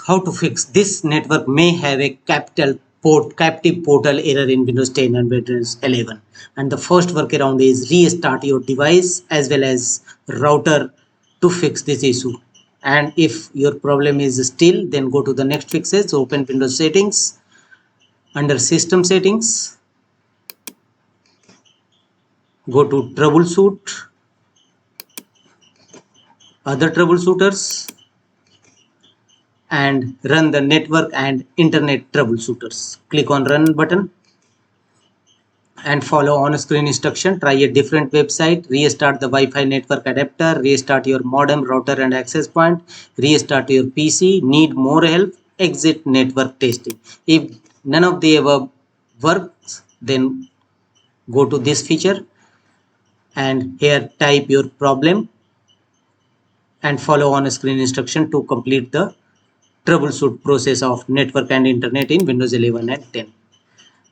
how to fix this network may have a captive portal error in Windows 10 and Windows 11. And the first workaround is restart your device as well as router to fix this issue. And if your problem is still, then go to the next fixes, open Windows settings, under system settings, go to troubleshoot, other troubleshooters, and run the network and internet troubleshooters. Click on run button and follow on screen instruction. Try a different website, restart the Wi-Fi network adapter, restart your modem, router and access point, restart your PC. Need more help? Exit network testing. If none of the above works, then go to this feature and here type your problem and follow on screen instruction to complete the troubleshoot process of network and internet in Windows 11 and 10.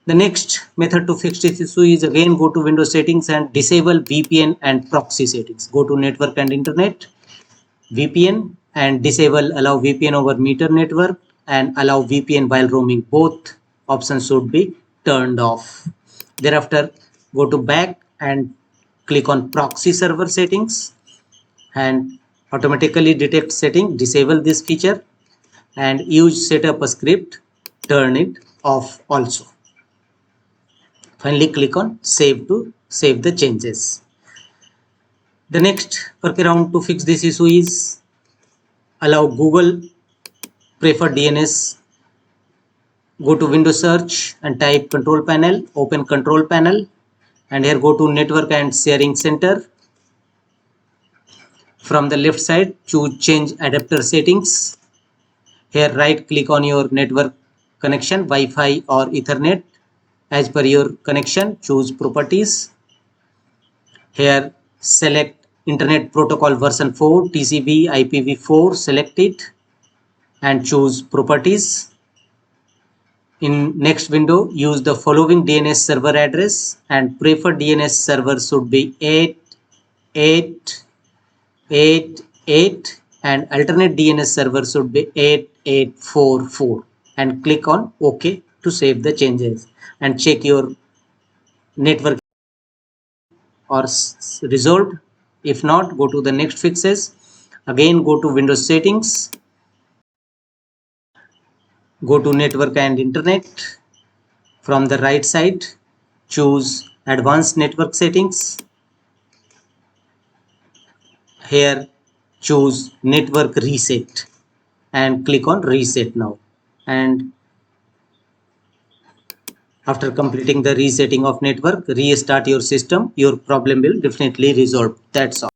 The next method to fix this issue is again go to Windows settings and disable VPN and proxy settings. Go to network and internet, VPN, and disable allow VPN over meter network and allow VPN while roaming. Both options should be turned off. Thereafter go to back and click on proxy server settings and automatically detect setting. Disable this feature and use setup a script, turn it off also. Finally click on save to save the changes. The next workaround to fix this issue is allow Google preferred DNS. Go to Windows search and type control panel, open control panel and here go to network and sharing center. From the left side choose change adapter settings. Here right click on your network connection, Wi-Fi or Ethernet. As per your connection, choose properties. Here select Internet Protocol version 4, TCP IPv4, select it and choose properties. In next window, use the following DNS server address and preferred DNS server should be 8888 and alternate DNS server should be 8844 and click on OK to save the changes and check your network or resolved. If not, go to the next fixes. Again go to Windows settings, go to network and internet. From the right side choose advanced network settings. Here choose network reset and click on reset now, and after completing the resetting of network, restart your system. Your problem will definitely resolve. That's all.